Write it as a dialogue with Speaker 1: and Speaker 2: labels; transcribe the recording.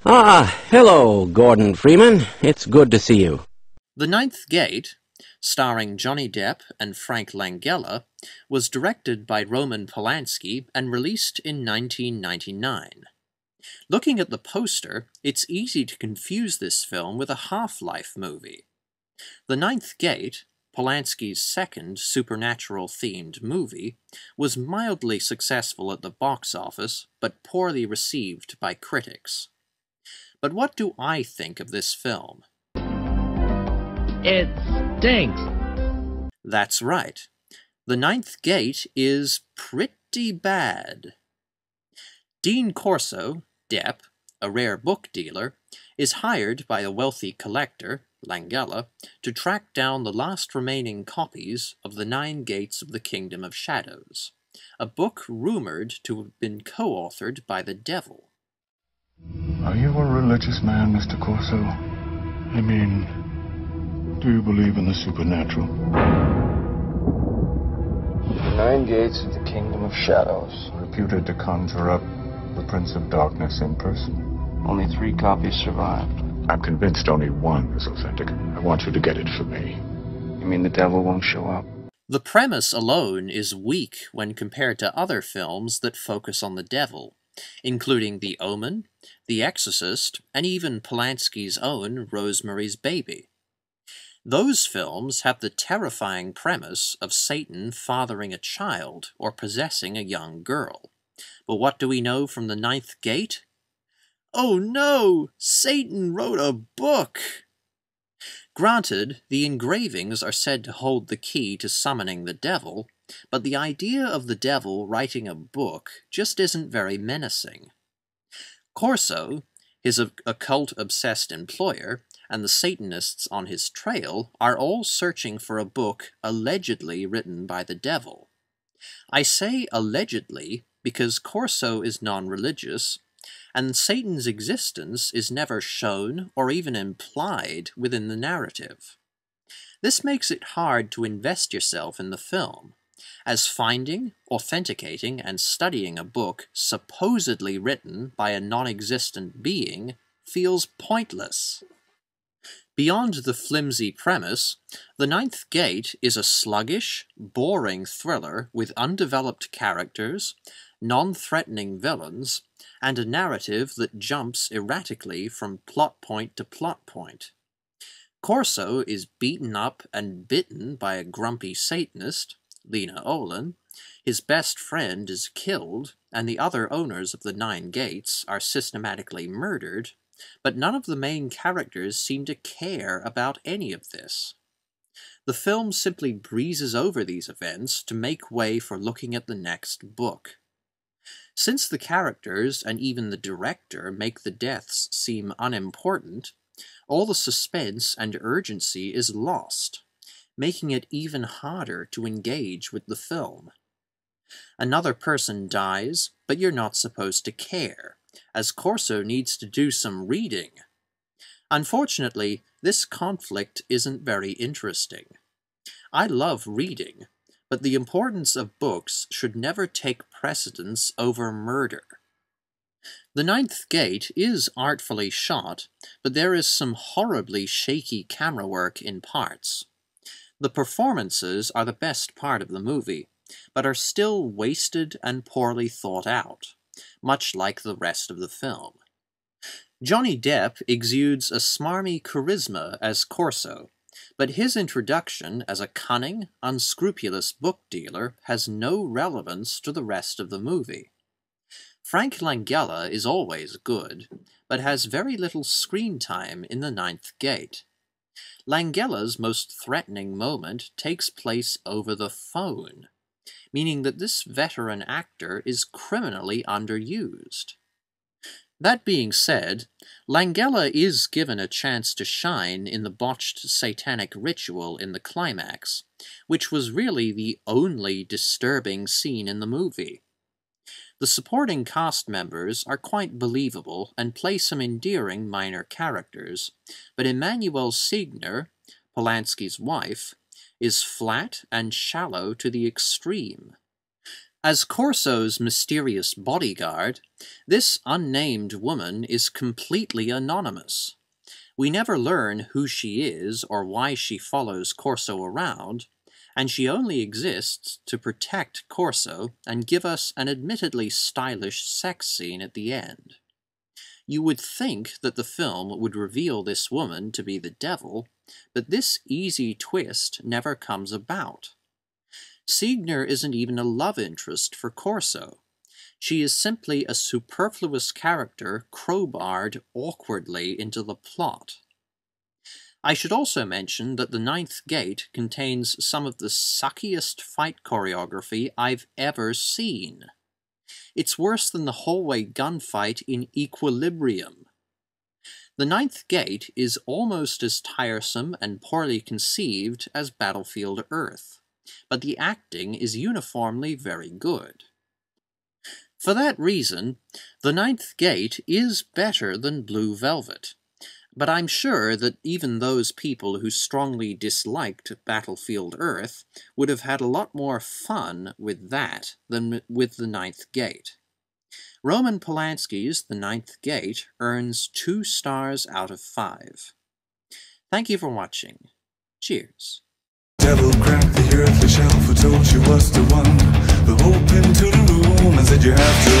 Speaker 1: Hello, Gordon Freeman. It's good to see you.
Speaker 2: The Ninth Gate, starring Johnny Depp and Frank Langella, was directed by Roman Polanski and released in 1999. Looking at the poster, it's easy to confuse this film with a Half-Life movie. The Ninth Gate, Polanski's second supernatural-themed movie, was mildly successful at the box office, but poorly received by critics. But what do I think of this film?
Speaker 3: It stinks.
Speaker 2: That's right. The Ninth Gate is pretty bad. Dean Corso, Depp, a rare book dealer, is hired by a wealthy collector, Langella, to track down the last remaining copies of The Nine Gates of the Kingdom of Shadows, a book rumored to have been co-authored by the devil.
Speaker 4: Are you a religious man, Mr. Corso? I mean, do you believe in the supernatural?
Speaker 5: The Nine Gates of the Kingdom of Shadows.
Speaker 4: Reputed to conjure up the Prince of Darkness in person.
Speaker 5: Only 3 copies survived.
Speaker 4: I'm convinced only one is authentic. I want you to get it for me.
Speaker 5: You mean the devil won't show up?
Speaker 2: The premise alone is weak when compared to other films that focus on the devil, including The Omen, The Exorcist, and even Polanski's own Rosemary's Baby. Those films have the terrifying premise of Satan fathering a child or possessing a young girl. But what do we know from The Ninth Gate? Oh no! Satan wrote a book! Granted, the engravings are said to hold the key to summoning the devil, but the idea of the devil writing a book just isn't very menacing. Corso, his occult-obsessed employer, and the Satanists on his trail are all searching for a book allegedly written by the devil. I say allegedly because Corso is non-religious, and Satan's existence is never shown or even implied within the narrative. This makes it hard to invest yourself in the film, as finding, authenticating, and studying a book supposedly written by a non-existent being feels pointless. Beyond the flimsy premise, The Ninth Gate is a sluggish, boring thriller with undeveloped characters, non-threatening villains, and a narrative that jumps erratically from plot point to plot point. Corso is beaten up and bitten by a grumpy Satanist, Lena Olin, his best friend is killed, and the other owners of the Nine Gates are systematically murdered, but none of the main characters seem to care about any of this. The film simply breezes over these events to make way for looking at the next book. Since the characters and even the director make the deaths seem unimportant, all the suspense and urgency is lost, making it even harder to engage with the film. Another person dies, but you're not supposed to care, as Corso needs to do some reading. Unfortunately, this conflict isn't very interesting. I love reading, but the importance of books should never take precedence over murder. The Ninth Gate is artfully shot, but there is some horribly shaky camera work in parts. The performances are the best part of the movie, but are still wasted and poorly thought out, much like the rest of the film. Johnny Depp exudes a smarmy charisma as Corso, but his introduction as a cunning, unscrupulous book dealer has no relevance to the rest of the movie. Frank Langella is always good, but has very little screen time in The Ninth Gate. Langella's most threatening moment takes place over the phone, meaning that this veteran actor is criminally underused. That being said, Langella is given a chance to shine in the botched satanic ritual in the climax, which was really the only disturbing scene in the movie. The supporting cast members are quite believable and play some endearing minor characters, but Emmanuelle Seigner, Polanski's wife, is flat and shallow to the extreme. As Corso's mysterious bodyguard, this unnamed woman is completely anonymous. We never learn who she is or why she follows Corso around, and she only exists to protect Corso and give us an admittedly stylish sex scene at the end. You would think that the film would reveal this woman to be the devil, but this easy twist never comes about. Siegner isn't even a love interest for Corso. She is simply a superfluous character crowbarred awkwardly into the plot. I should also mention that The Ninth Gate contains some of the suckiest fight choreography I've ever seen. It's worse than the hallway gunfight in Equilibrium. The Ninth Gate is almost as tiresome and poorly conceived as Battlefield Earth, but the acting is uniformly very good. For that reason, The Ninth Gate is better than Blue Velvet, but I'm sure that even those people who strongly disliked Battlefield Earth would have had a lot more fun with that than with The Ninth Gate. Roman Polanski's The Ninth Gate earns 2 stars out of 5. Thank you for watching. Cheers.
Speaker 6: Devil cracked the earthly shelf, who told she was the one, who opened to the room and said you have to